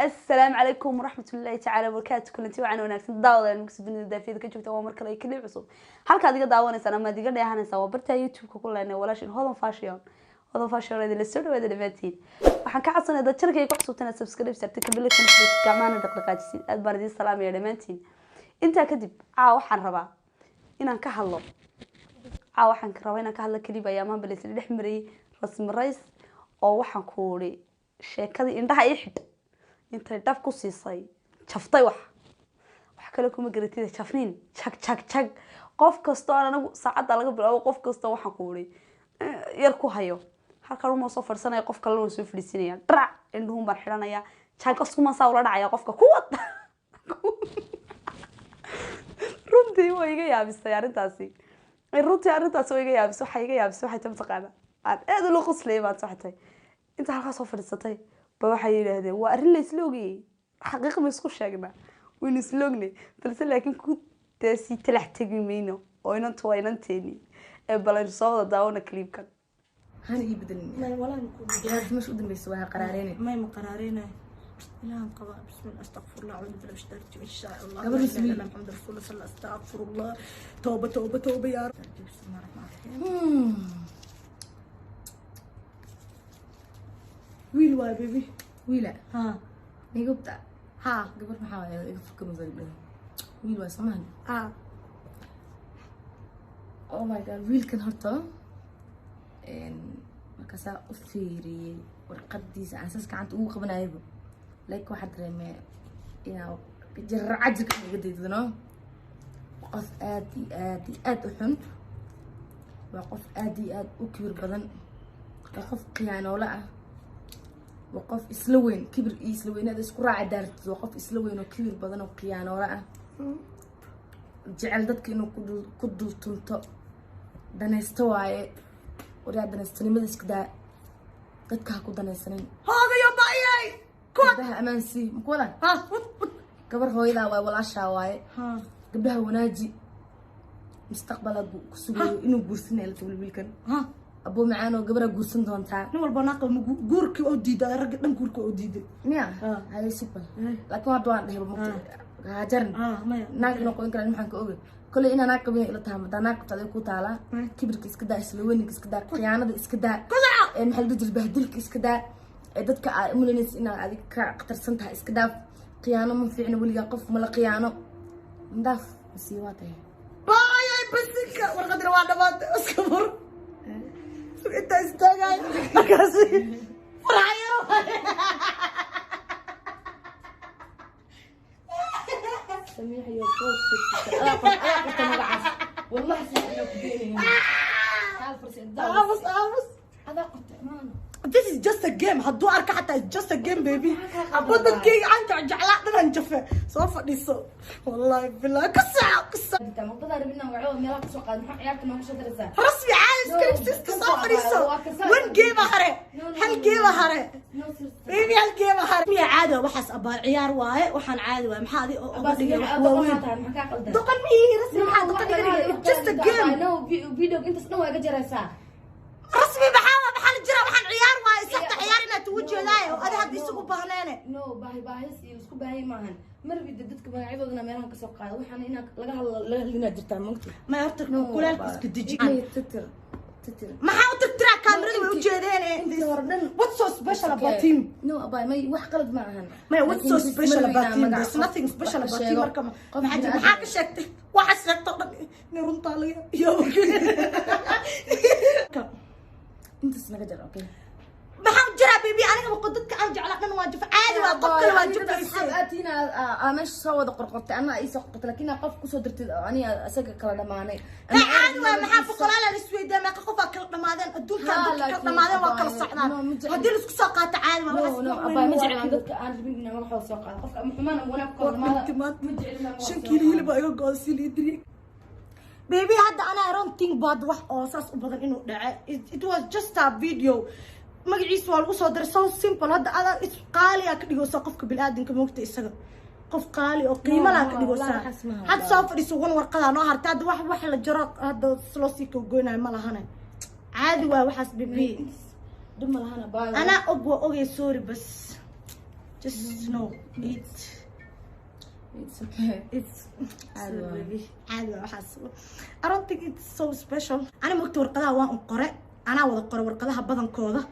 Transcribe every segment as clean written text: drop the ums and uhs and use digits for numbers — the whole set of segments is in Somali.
السلام عليكم ورحمة الله تعالى وبركاته. كلنتي وعنا وناكسن داودا المكسبين الدافيد كجوجتا ومركل أي كليب عصب halka adiga daawanaysan ama adiga dheehanaysan waa barta YouTube ka kuleenay walaashin hodan fashion la soo dhawaada dhamaantiin waxaan ka codsanayaa dad channelka ay ku cusubtaan subscribe sarti kabilka gacmaana dhaqdhaqaajisi aad baan idin salaamay dhamaantiin inta kadib waxaan rabaa inaan ka hadlo inaan ka hadlo kaliya ayaamaan baleesay dhex maray rasmi rays oo waxaan ku wari sheekadii indhaha ay xid intay daf ku siisay jaftay wax kale kuma garatid jafniin jag qof kasto anagu saacada laga bilaabo qof kasto waxaan ku wari yar ku hayo halka uu soo farsanay qof kale oo soo fadhiisinaya drac indhuhu baan xiranaya jag asuma saa ula dhacaya qofka ku wada runtii way iga yaabisay arintaasi way iga yaabisay waxay tamtaqaana aad loo qoslay baad saxtay inta halka soo fadhiisatay waxay yiraahdeen waa arin la isloogi xaqiiqo ma isku sheegnaa وين سلوغني فلسه لكن كنت تاسي تلح تجمينه وين تيني بلان صودا داونا كليب كان هاني يبدلني ما ولا نكون جهاز مش قدام بيسويها قرارين ما قرارين لا قضاء بسم الله استغفر الله اعوذ بالله اشتريت ان شاء الله قبل اسمي محمد رسول الله صلى الله استغفر الله توبه يا رب بسم الله الرحمن الرحيم ويل واي بيبي ويلا ها نيجوبتا ها قبل ما حاول يفكر مزري ويل واي سمان او ماي جاد ويل كان هرتا ان markaasa u fiiriyay warqadiisa aasaaska gacanta ugu qabanayba like waxa dareemay inaa jiracajka uga deedano qof aad u xun waa qof aad u kibir badan waa qof qiyaanoole ah وقف إسلوين كبر إسلوين هذا سكر عدارت وقف إسلوين وكبر بدن وقيان وراء جعل ذاتك إنه كدل تنطق دنستواي وريا دنستني مدرس كدا ذاتك هكو دنستني هذا يا بايي قبلها أمانسي مقولا قبر هو إذا ولا شاواي قبلها وناجي مستقبل كسوي إنه بورسني اللي تقول بيلكن أبو معانا وقبره قوسن دونتا نمر بناقل جورك أوديدا رجع دم جورك أوديدا ميا هذا سيبل لكن ما دوان ده بمقطع هاجرن ناقل نقول كلام محنك أوي كل إنا ناقل بين إلى تهم دا ناقل تدي كوتالا كبر كيس كدا إسلوين كيس كدا قيانة كيس كدا إن هل بدل بهدل كيس كدا دتك ملنيس إن هذيك كتر سنتها كيس كدا قيانة من فعنا ولي قف ملا قيانة نداف مسيواته باي بسك ورقدر وانا ما أسكبر انت استاجاي اكاسي فرايو سميح يا بوست انا والله سمعنا بديني هذا قلت امان This is just a game. هدو أركع حتى it's just a game baby. أبدا كي أنت جعلنا نجفه. صوف ديسو. والله بالله قصة. أنت ما تقدر بينا وعوه ميلاك سوق هذا عيالك ما مش درسها. رسمي عايز كيف تسك صوف ديسو. وين جيم هره؟ هل جيم هره؟ بيبي هل جيم هره؟ مي عادة وحس أبا عيار واي وحن عادة واي محادي دقن مي رسمي محاد دقن just a game. أنا فيديو أنت سنو هيك جرسها. رسمي بحاول بحال الجرا وحن عيار واي سبت عيارنا توجه لاي وأنا هدي سوق بهنانة. نو باهي سكو باهي معهن مرة ددتك بقى عيدنا ميران كسوق هذا وحنا هنا لقاها جرتها ممكن ما يرتك كلال بس كدجي تتر ما حاولت ترى كاميرا وجهين what's so special about him no أباي ما wax qalad ma ahan ما what's so special about him there's nothing special about him marka ma xajin maxaa ka sheegtay waxa sheegtay in runta la iyo inta snaga jar okay maxaa jira bibi aniga waqadadka aan jeclaa waajif caadi waa qof kale waajib asxaabatina amesh soo wada qorqortay ana ay soo qorqortay laakiin qof ku soo dirtay ani asaga kala dhamaanay caadi waa maxaa boqolaal la isweydaa ma qof kala dhamaadeen adduunka kala dhamaadeen waa kala socdaan hadii la isku soo qaato caadi waa abaa ma jeclaan dadka aan rabin inaan wax soo qaado qofka xumaan wanaag kala dhamaada ma jeclaan 5 kiilo hilib iga go'sil idri baby hadda ana I don't think bad wax oo saas u badan inuu dhacay it was just a video magaciisa waa lagu soo diray so simple hadda ada isqaali ka dhigayso qofka bilaadanka moogta isaga qof qaali oo qiimo la ka dhigayso had soo fadhiiso wan warqada noo hartay hadda wax la jaro hadda slow si ka goynay ma lahana caadi waa waxaas bibi dum ma lahana baa ana ogwa ogay sorry bas just know It's okay. it's عادي والله. baby عادي وحاسبه I don't think it's so special أنا مكتوب ورقدها وان قرأ أنا وذا قرأ ورقدها بدن كودا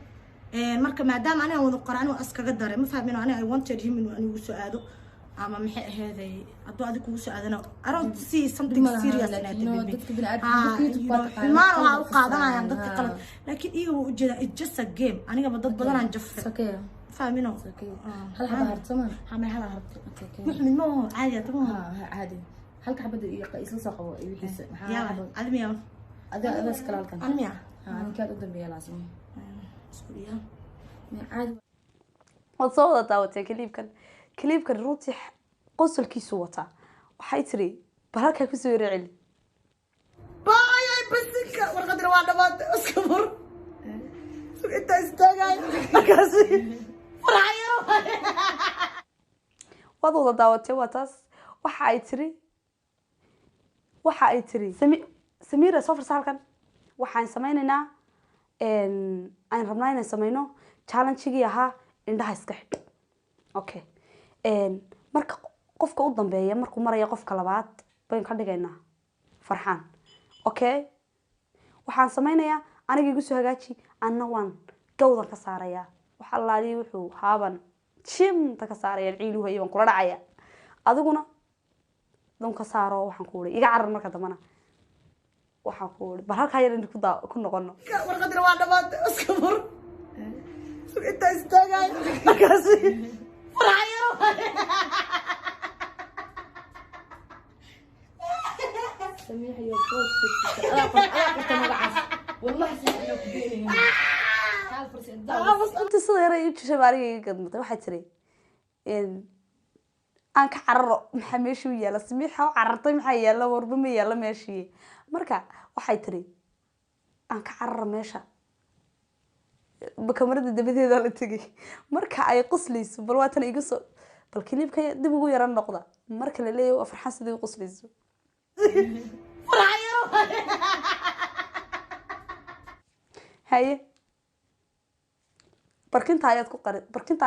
marka maadaama aniga wada qoraan oo askaga daray ma fahmin aniga I wanted him inuu anigu su'aado ama maxay ahaday hadduu adiga kugu su'aadana I don't see something serious in it ma waxa u qaadanayaan dadka qalad laakiin iyaga wuu ujeedaa it's just a game anigaba dad badan aan jafay fahmino هل حبة هرتمان؟ حمي هلا هربت محمد ما هو عادي طبعا عادي هل حبة يقيس صقوة يحس يا عدمي يا هذا بس كلام كان أنا ميا أنا كاد قدام بيا لازم سوريا عادي waad soo wada daawatay kaliibkan runtii qosolkiisu wataa waxay tiri bal halkaa kusoo yara celi باي بسك ورقدر وانا ما اسكبر انت استاغاي مركاسي فرعيرو waad wada daawatay waa taas waxa ay tiri Samiira soo farsa halkan waxaan sameynaynaa aan rabnaa inaan sameyno challenge-gii ahaa indhaha iska xidh okay marka qofka u dambeeya markuu maraya qofka labaad bayn ka dhigaynaa farxaan okay waxaan sameynayaa aniga igu soo hagaaji anna waan gawdan ka saarayaa waxa laali wuxuu haaban shimta ka saaraya ciiluhu iyo kula dhacaya adiguna dan ka saaro waxaan ku iga carar marka dambana waxaan ku bal halka yar in ku noqono ورقدر وانا ما اسكبر انت استاغاي مركاسي فرعيرو سميح يا بوست أنا قلت ما بعرف والله سميح يا كبيري تعال فرصة inta sida yar ay jishay baariga gadmatay waxay tiri aan ka cararo maxaa meeshu yaala Samiixa oo carartay maxaa yaala warba ma yaala meeshii marka waxay tiri aan ka cararo meesha kamarada dabadeeda la tagay marka ay qoslayso bal waa tan iga soo bal kaliibka dib ugu yaran noqda marka la leeyahay farxan sidii u qoslayso فرعيرو haye barkinta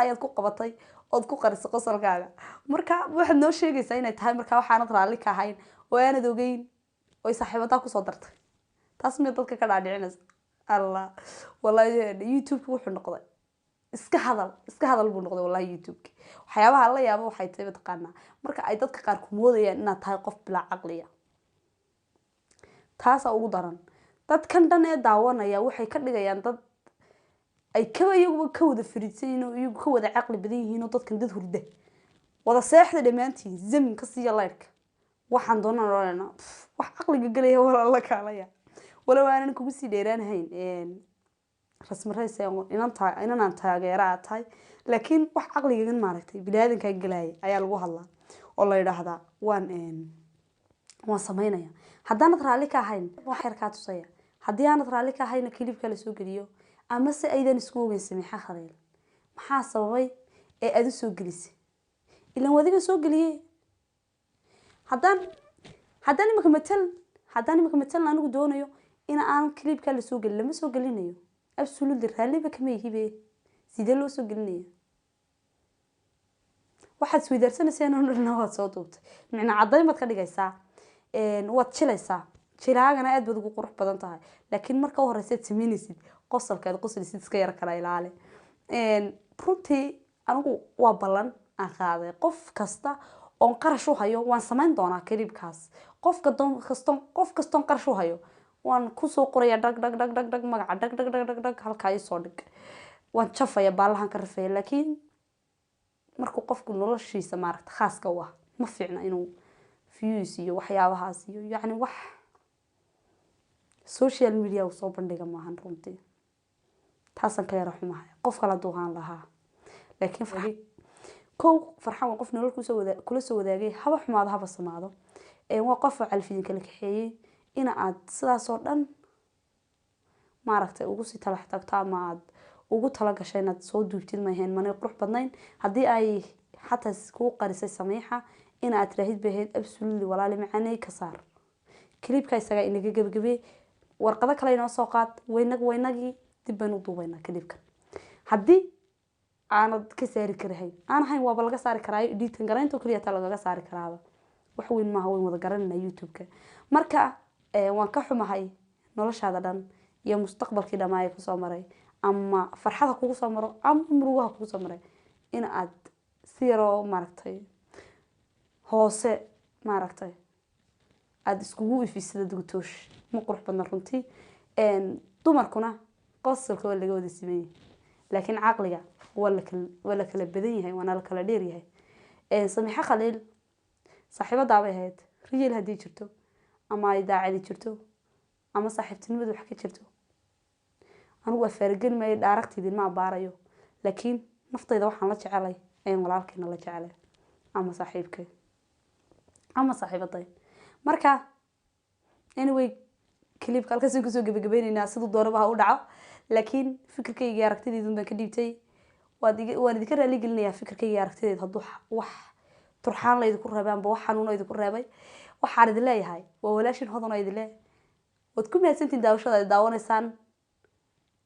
ayaad ku qabatay ood ku qarisay qosolkaaga marka waxaad noo sheegaysaa inay tahay marka waxaanad raalli ka ahayn oo aanad ogeyn oo saaxiibadaa kusoo dartay taas mid dadka ka dhaadhicinaysa allah wallahi youtube wuxuu noqday iska hadal buu noqday wallahi youtube waxyaabaha la yaabo waxay tahay taqaana marka ay dadka qaar ku moodayaan inaad tahay qof bilaa caqliya taas ugu daran dadkan dhan ee daawanaya waxay ka dhigayaan dad ay iyagu ka wada fariidsan oo iyagu ka wada caqli badan yihiin oo dadkan dad hurda wada seexda dhamaantiin zamin ka siiya leerka waxaan doonana wax caqliga galaya wala la kaalaya wala waanan kugu sii dheeraanahayn rasmi raysay inaan taageeraa tahay laakiin wax caqliga maaragtay bilaadanka galaya ayaa lagu hadlaa oo la yiraahdaa waan sameynaya haddaanad raalli ka ahayn wax yar ka tusaya haddii aanad raalli ka ahayn kilibka la soo geliyo ama se aydan isku ogeyn Samiixa Khaliil maxaa sababay ee aad u soo gelisay ilaan wadiga soo geliyay haddaan imika matal anigu doonayo in aan kilibka la soo gelin lama soo gelinayo absolutely raalliba kama yihibe sidee loo soo gelinayo waxaad isweydaarsanaysaa inaan waad soo duubtay micna caddayn baad ka dhigaysaa waad jilaysaa jilaagana aad baad ugu qurux badan tahay laakiin marka horeysaad sameynaysid qosolkaad qoslaysid iska yar kala ilaali runtii anigu waa ballan aan qaaday qof kasta oon qarash u hayo waan samayn doonaa kilibkaas qof kastoon qarash u hayo waan kusoo qoraya dhag magaca dhag halkaa isoo dhig waan jafaya baalahan ka rafaya laakiin markuu qofku noloshiisa maaragta khaaska u ah ma fiicna inuu views iyo waxyaabahaas iyo yacni wax social media uu soo bandhiga maahan runtii taasaan ka yara xumahay qof kala duuhaan lahaa laakiin farxan waa qof nolol kula soo wadaagay haba xumaado haba samaado waa qof calfidin kala kaxeeyey ina aad sidaas oo dhan maaragtay ugu sii talax tagto ama aad ugu tala gashay inaad soo duubtid ma ahayn manay qurux badnayn haddii ay xataa kuu qarisay Samiixa in aad raahid bahayd absolutely walaali macaanay ka saar kilibka isaga inaga gabagabay warqado kale inoo soo qaad waynagii dib baan u duubaynaa kilibkan haddii aanad ka saari karahayn aan ahayn waaba laga saari karaayo editan garaynta kaliya taa lagaga saari karaaba wax weyn maaha weyn wada garanayna youtube-ka marka waan ka xumahay noloshaada dhan iyo mustaqbalkii dhamaaya kusoo maray ama farxada kugu soo maro ama murugaha kugu soo maray in aad si yaroo maaragtay hoose maaragtay aad iskugu ifisada dugtoosh ma qurux badna runtii dumarkuna qosolka waa laga wada simeeyay laakiin caqliga waa la kala badan yahay waana la kala dheer yahay samiixo khaliil saaxiibadaabay ahayd riyal haddii jirto ama ay daacadi jirto ama saaxiibtinimadu wax ka jirto anigu waa faaragelin maayo dhaaragteedii ma abaarayo laakiin naftayda waxaan la jecelay ayaan walaalkeena la jecelay ama saaxiibkay ama saaxiibaday marka anyway clipka halkaas kusoo gabagabaynaynaa siduu doonaba ha u dhaco laakiin fikirkayga iyo aragtideedu baan ka dhiibtay waan idinka raali gelinayaa fikirkayga iyo aragtideedu hadduu wax turxaan laydinku reebay amba wax xanuun idinku reebay waxaan idin leeyahay waa walaashin hodan oo idin leeyahay waad ku mahadsantiin daawashada aad daawanaysaan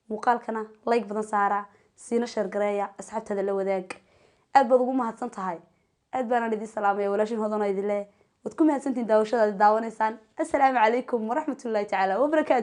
muuqaalkana like badan saara siina share gareeya asxaabtada la wadaag aad baad ugu mahadsan tahay aad baan idin salaamaya walaashin hodan oo idin leeyahay waad ku mahadsantiin daawashada aad daawanaysaan assalaamu calaykum waraxmatullaahi tacaala wabarakaatu